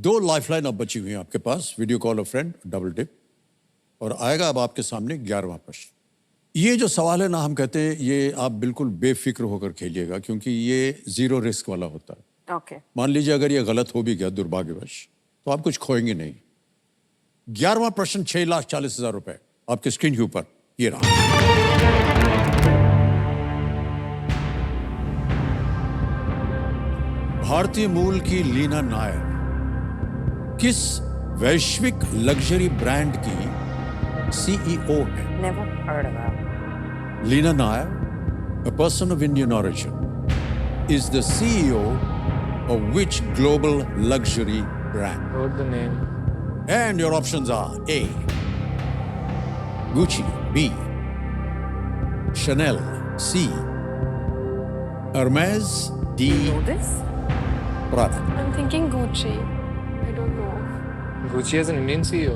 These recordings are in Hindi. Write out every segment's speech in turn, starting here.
दो लाइफलाइन अब बची हुई हैं आपके पास, video call a friend, double dip, और आएगा अब आपके सामने 11वां प्रश्न। ये जो सवाल है ना, हम कहते हैं ये आप बिल्कुल बेफिक्र होकर खेलिएगा, क्योंकि ये जीरो रिस्क वाला होता है। ओके। मान लीजिए अगर ये गलत हो भी गया दुर्भाग्यवश, तो आप कुछ खोएंगे नहीं। 11वां प्रश्न 6,40,000 रुपए आपके स्क्रीन के ऊपर ये रहा। भारतीय मूल की लीना नायर किस वैश्विक लग्जरी ब्रांड की सीईओ है? Never heard of that. Lina Nair, a person of Indian origin, is the CEO of which global luxury brand? Wrote the name. And your options are A, Gucci, B, Chanel, C, Hermes, D, Know this? Prada. I'm thinking Gucci. I don't know. Gucci as an Indian CEO.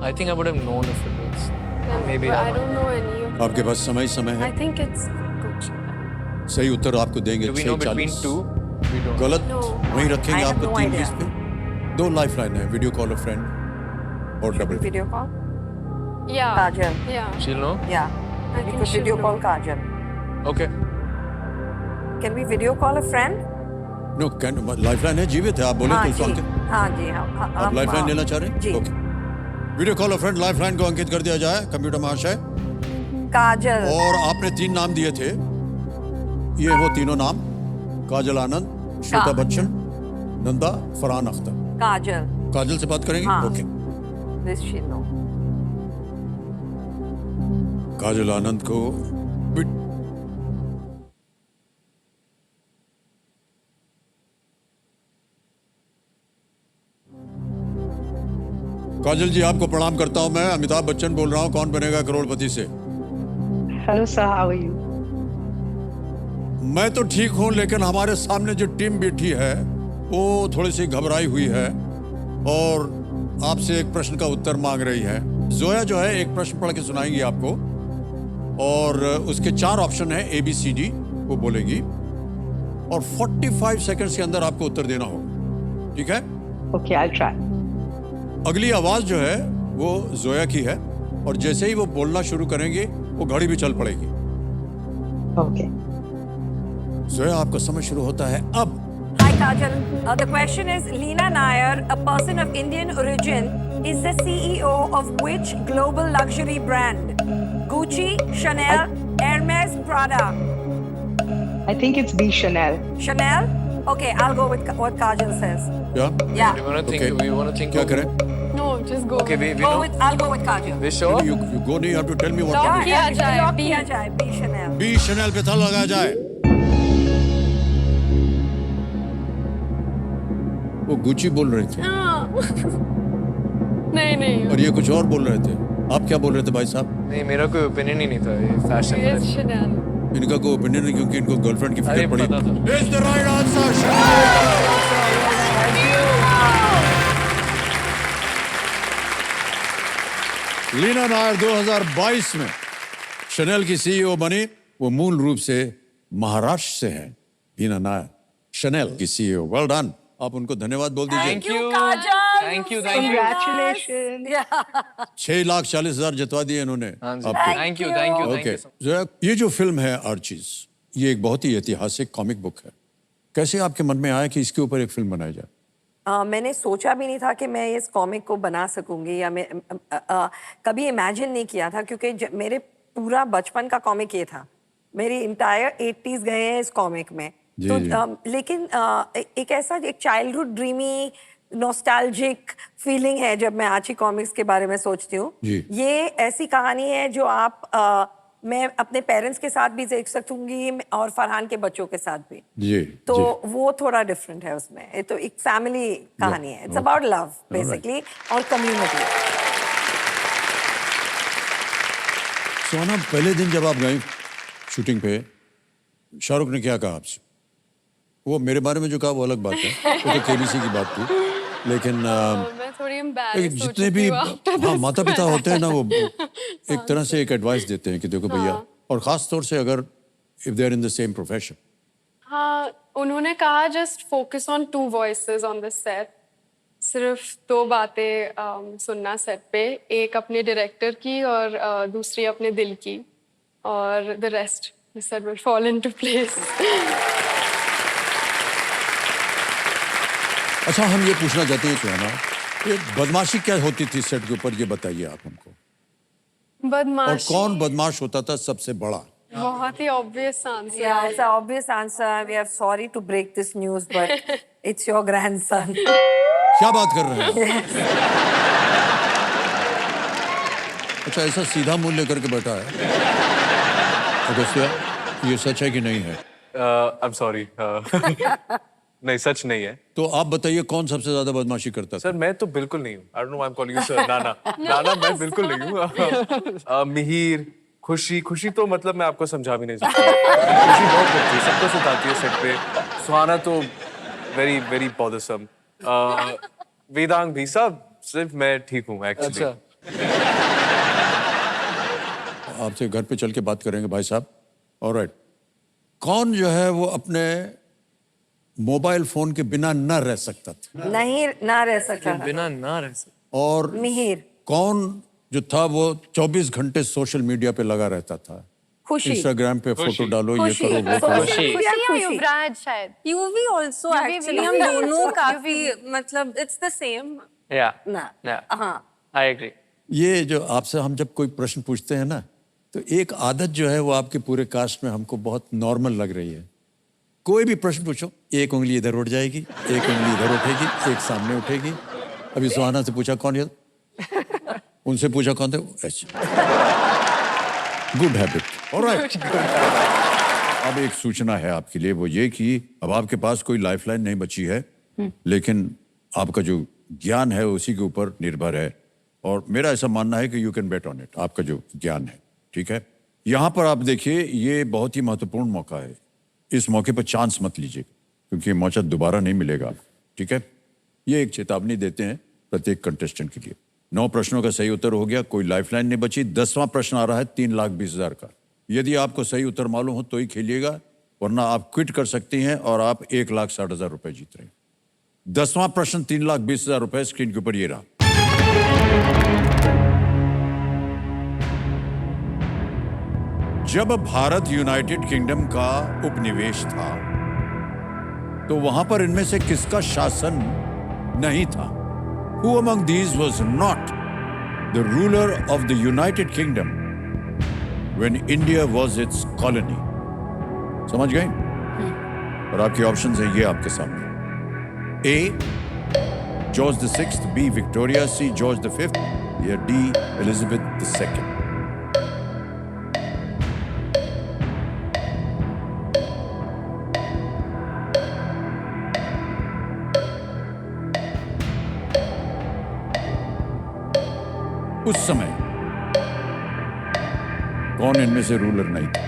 I think I would have known if it was. Maybe But I not. don't know any of them. आपके पास समय I है। think it's Gucci. सही उत्तर आपको देंगे Do we know between 6,40,000। two? We don't. गलत No. वहीं रखेंगे I have आपको no 3 idea. पे। 2 लाइफलाइन है, वीडियो कॉल अ फ्रेंड और double tip. Video call? Yeah. Kajal. Yeah. She'll know? Yeah. I We think could she'll video know. call Kajal. Okay. Can we video call a friend? No lifeline है, जीवित है, आप बोले हाँ तो उसको जी, अंकित। हाँ जी, हाँ। आप लाइफलाइन लेना चाह रहे हैं? जी। Okay. Video call a friend lifeline को अंकित कर दिया जाए कंप्यूटर महाशय। काजल। और आपने 3 नाम दिए थे, ये वो तीनों नाम, काजल आनंद, श्वेता बच्चन, नंदा, फरहान अख्तर। काजल। काजल से बात करेंगे? हाँ। ओके। This she know. काजल आनंद को काजल जी, आपको प्रणाम करता हूं। मैं अमिताभ बच्चन बोल रहा हूं, कौन बनेगा करोड़पति से। Hello sir, how are you? मैं तो ठीक हूं, लेकिन हमारे सामने जो टीम बैठी है वो थोड़ी सी घबराई हुई है और आपसे एक प्रश्न का उत्तर मांग रही है। जोया जो है एक प्रश्न पढ़ के सुनाएंगी आपको और उसके 4 ऑप्शन है, ABCD वो बोलेगी और 45 सेकंड्स के अंदर आपको उत्तर देना होगा। ठीक है? Okay, I'll try. अगली आवाज जो है वो जोया की है और जैसे ही वो बोलना शुरू करेंगे वो घड़ी भी चल पड़ेगी। Okay. जोया, आपका समय शुरू होता है अब। Hi Kajal. The question is, Lina Nair, a person of Indian origin, is the CEO of which global luxury brand? Gucci, Chanel, Hermes, Prada. I think it's B Chanel. Chanel? Okay, I'll go with what Kajal says. क्या? Yeah. We want to think. Okay. We want to think. क्या of- करें? No, just go. Okay, we Go know. with. I'll go with Kajal. We sure? You go नहीं, you have to tell me what Lock to do। किया जाए, Lock B. किया जाए, B Chanel. बी शनेल पे था लगाया जाए। वो गुची बोल रहे थे नहीं नहीं. और ये कुछ और बोल रहे थे। आप क्या बोल रहे थे भाई साहब? नहीं, मेरा कोई ओपिनियन ही नहीं था ये फैशन It's Chanel. इनका कोई ओपिनियन नहीं, क्योंकि इनको गर्लफ्रेंड की अरे फिक्र पड़ी। पता था। It's the right answer, Leena Nair 2022 में शनेल की सीईओ बनी। वो मूल रूप से महाराष्ट्र से है। लीना नायर शनेल की सीईओ। Well done. आप उनको धन्यवाद बोल दीजिए। Thank you. Kajal. Thank you. Thank you. Congratulations. Yeah. 6,40,000 जितवा दिए इन्होंने हाँ जी. आपको। Thank you. Thank you. Thank okay, you so much. ये जो फिल्म है आर्चीज, ये एक बहुत ही ऐतिहासिक कॉमिक बुक है। कैसे आपके मन में आया कि इसके ऊपर एक फिल्म बनाई जाए? मैंने सोचा भी नहीं था कि मैं इस कॉमिक को बना सकूंगी या मैं कभी इमेजिन नहीं किया था, क्योंकि मेरे पूरा बचपन का कॉमिक ये था। मेरी इंटायर 80s गए हैं इस कॉमिक में। जी, तो जी। लेकिन एक ऐसा एक चाइल्डहुड ड्रीमी नॉस्टैल्जिक फीलिंग है जब मैं आर्ची कॉमिक्स के बारे में सोचती हूँ। जी। ये ऐसी कहानी है जो आप मैं अपने पेरेंट्स के साथ भी देख सकूंगी और फरहान के बच्चों के साथ भी। जी तो जी। वो थोड़ा डिफरेंट है उसमें। ये तो एक फैमिली कहानी है। It's okay. About love right. Basically और कम्युनिटी। सोना, पहले दिन जब आप गए शूटिंग पे, शाहरुख ने क्या कहा आपसे? वो मेरे बारे में जो कहा वो अलग बात है, वो तो केबीसी की बात थी। लेकिन मैं थोड़ी embarrassed हो जितने चुकी भी हूँ after this माता पिता होते हैं ना, वो एक हाँ। तरह से एक एडवाइस देते हैं कि देखो भैया, और खास तौर से अगर if they are in the same profession. हाँ, उन्होंने कहा just focus on 2 voices on this set. सिर्फ 2 बातें सुनना सेट पे, एक अपने डायरेक्टर की और दूसरी अपने दिल की, और the rest said will fall into place. अच्छा, हम ये पूछना चाहते हैं सुहाना, ये बदमाशी क्या होती थी सेट के ऊपर, ये बताइए आप हमको। और बदमाशी कौन बदमाश होता था सबसे बड़ा? बहुत ही ऑब्वियस आंसर Yeah, है। it's an obvious answer. We are sorry to break this news, but it's your grandson. क्या बात कर रहे हैं? अच्छा, ऐसा सीधा मुंह लेकर के बैठा है अगस्त्या, ये सच है कि नहीं है? I am sorry. नहीं, सच नहीं है। तो आप बताइए कौन सबसे ज्यादा बदमाशी करता था? सर मैं तो बिल्कुल नहीं हूँ। I don't know why I am calling you sir. नाना नाना मैं बिल्कुल नहीं हूँ। मिहिर, खुशी तो मतलब मैं आपको समझा भी नहीं सकता। खुशी बहुत करती है, सबको सताती है सेट पे। सुहाना तो वेरी वेरी बॉदरसम। वेदांग भी, सब सिर्फ मैं ठीक हूँ एक्चुअली। अच्छा, आपसे घर पे चल के बात करेंगे भाई साहब। ऑलराइट, कौन जो है वो अपने मोबाइल फोन के बिना न रह सकता था? नहीं, ना रह सका। बिना ना रह सकते। और मिहिर, कौन जो था वो 24 घंटे सोशल मीडिया पे लगा रहता था? खुशी, इंस्टाग्राम पे फोटो डालो, ये खुशी, करो, वो करो। खुशी या या खुशी? युवराज शायद। यूवी ऑल्सो यूवी एक्चुअली भी। हम दोनों काफी मतलब इट्स द सेम। या ना, हाँ। I agree. ये जो आपसे हम जब कोई प्रश्न पूछते हैं ना, तो एक आदत जो है वो आपके पूरे कास्ट में हमको बहुत नॉर्मल लग रही है। कोई भी प्रश्न पूछो, एक उंगली इधर उठ जाएगी, एक उंगली इधर उठेगी, एक सामने उठेगी। अभी सुहाना से पूछा कौन है, उनसे पूछा कौन थे, ऐसे। Good habit. ऑलराइट, अब एक सूचना है आपके लिए, वो ये कि अब आपके पास कोई लाइफलाइन नहीं बची है, लेकिन आपका जो ज्ञान है उसी के ऊपर निर्भर है। और मेरा ऐसा मानना है कि you can bet on it, आपका जो ज्ञान है। ठीक है, यहाँ पर आप देखिए, ये बहुत ही महत्वपूर्ण मौका है। इस मौके पर चांस मत लीजिए, क्योंकि ये मौका दोबारा नहीं मिलेगा। ठीक है, ये एक चेतावनी देते हैं प्रत्येक कंटेस्टेंट के लिए। 9 प्रश्नों का सही उत्तर हो गया, कोई लाइफलाइन नहीं बची। 10वां प्रश्न आ रहा है 3,20,000 का। यदि आपको सही उत्तर मालूम हो तो ही खेलिएगा, वरना आप क्विट कर सकती हैं और आप 1,60,000 रुपए जीत रहे हैं। 10वां प्रश्न 3,20,000 रुपए स्क्रीन के ऊपर ये रहा। जब भारत यूनाइटेड किंगडम का उपनिवेश था, तो वहां पर इनमें से किसका शासन नहीं था? Who among these was not the ruler of the United Kingdom when India was its colony? समझ गए? और आपके ऑप्शंस हैं ये आपके सामने। A, George VI, B, Victoria, C, George V, या D, Elizabeth II। उस समय कौन इनमें से रूलर नहीं था?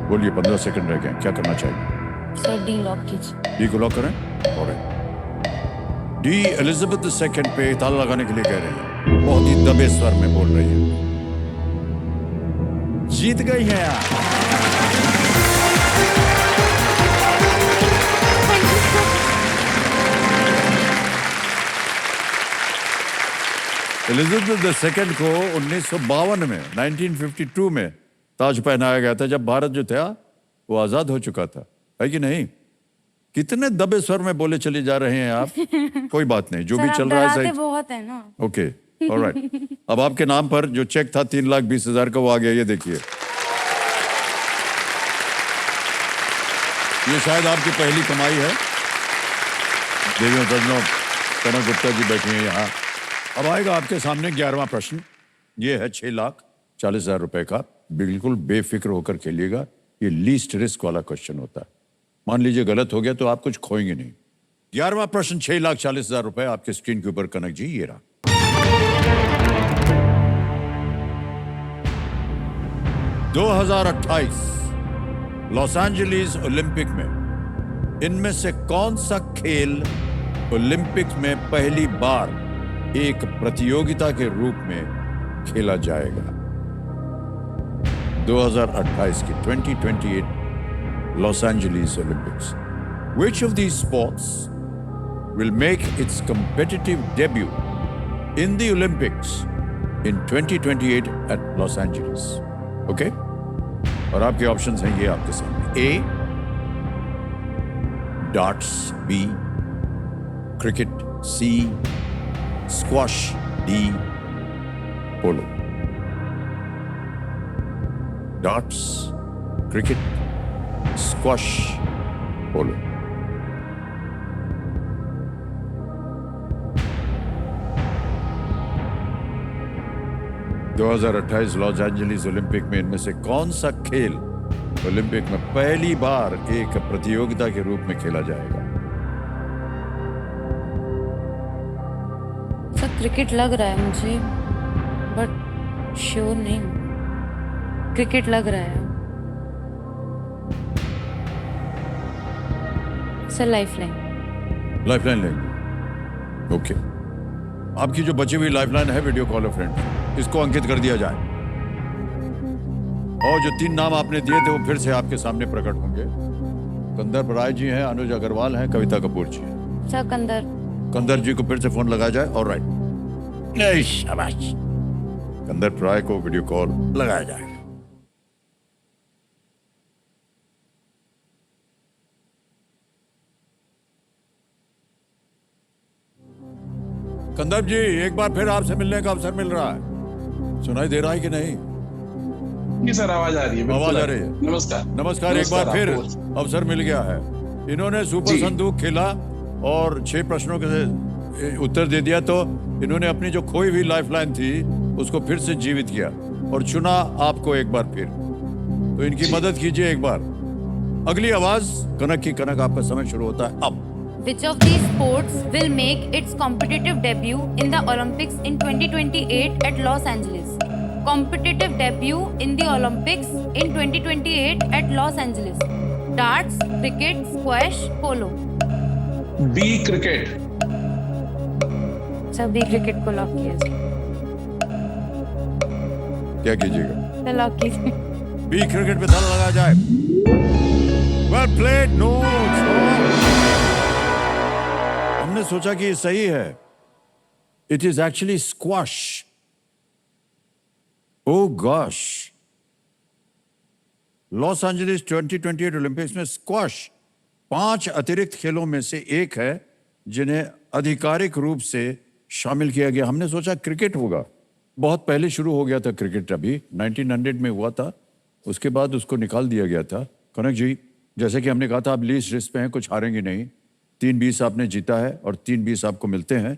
बोलिए, 15 सेकंड रह गए, क्या करना चाहिए? सर डी लॉक कीजिए। डी को लॉक करें। और डी एलिजाबेथ II पे ताला लगाने के लिए कह रहे हैं। बहुत ही दबे स्वर में बोल रही है। जीत गई हैं आप। एलिजाबेथ II को 1952 में 1952 में ताज पहनाया गया था, जब भारत जो था वो आजाद हो चुका था, है कि नहीं? कितने दबे स्वर में बोले चले जा रहे हैं आप। कोई बात नहीं, जो भी चल रहा है सही। बहुत है ना। Okay, alright. अब आपके नाम पर जो चेक था 3,20,000 का, वो आ गया, ये देखिए। ये शायद आपकी पहली कमाई है। देवियों सज्जनों, कनक गुप्ता जी बैठी हैं यहाँ। अब आएगा आपके सामने 11वां प्रश्न। ये है 6,40,000 रुपए का। बिल्कुल बेफिक्र होकर खेलिएगा, ये लीस्ट रिस्क वाला क्वेश्चन होता है। मान लीजिए गलत हो गया तो आप कुछ खोएंगे नहीं। 11वां प्रश्न 6,40,000 रुपए आपके स्क्रीन के ऊपर, कनक जी ये रहा। 2028 लॉस एंजलिस ओलंपिक में इनमें से कौन सा खेल ओलंपिक्स में पहली बार एक प्रतियोगिता के रूप में खेला जाएगा? 2028 की 2028 Los Angeles Olympics. Which of these sports will make its competitive debut in the Olympics in 2028 at Los Angeles? Okay? और आपके ऑप्शंस हैं ये आपके सामने. A. Darts. B. Cricket. C. Squash. D. Polo. Darts, cricket, squash, polo. दो 2028 लॉस एंजलिस ओलंपिक में इनमें से कौन सा खेल ओलंपिक में पहली बार एक प्रतियोगिता के रूप में खेला जाएगा? सर क्रिकेट लग रहा है मुझे, बट श्योर नहीं हूँ. क्रिकेट लग रहा है. Sir lifeline. लाइफलाइन लेंगे. ओके. आपकी जो बची हुई लाइफलाइन है वीडियो कॉलर फ्रेंड, इसको अंकित कर दिया जाए. और जो 3 नाम आपने दिए थे वो फिर से आपके सामने प्रकट होंगे. कंदर बराय जी हैं, अनुज अग्रवाल हैं, कविता कपूर जी हैं. सर कंदर जी को फिर से फोन लगाया जाए. ऑलराइट. शाबाश. कंदर बराय को वीडियो कॉल लगाया जाए. कंदर जी, एक बार फिर आपसे मिलने का अवसर मिल रहा है. सुनाई दे रहा है कि नहीं? जी सर, आवाज आ रही है. आवाज आ रही है. नमस्कार. नमस्कार. एक बार फिर आपको। अवसर मिल गया है. इन्होंने सुपर जी। संदूक खेला और 6 प्रश्नों के उत्तर दे दिया, तो इन्होंने अपनी जो खोई हुई लाइफलाइन थी उसको फिर से जीवित किया और चुना आपको एक बार फिर. तो इनकी जी। मदद कीजिए एक बार. अगली आवाज कनक की. कनक, आपका समय शुरू होता है अब. Which of these sports will make its competitive debut in the Olympics in 2028 at Los Angeles? Competitive debut in the Olympics in 2028 at Los Angeles. Darts, cricket, squash, polo. B cricket. Sir भी क्रिकेट को लॉक किया जाए. क्या कीजिएगा? सर लॉक कीजिए. बी क्रिकेट पे ताला लगाया जाए. Well played. नो. हमने सोचा कि ये सही है. It is actually squash. Oh gosh. Los Angeles 2028 Olympics में स्क्वाश 5 अतिरिक्त खेलों में से एक है जिन्हें आधिकारिक रूप से शामिल किया गया. हमने सोचा क्रिकेट होगा. बहुत पहले शुरू हो गया था क्रिकेट. अभी 1900 में हुआ था, उसके बाद उसको निकाल दिया गया था. कनक जी, जैसे कि हमने कहा था, आप लीस्ट रिस्क पे हैं, कुछ हारेंगे नहीं. 3-20 आपने जीता है और 3-20 आपको मिलते हैं.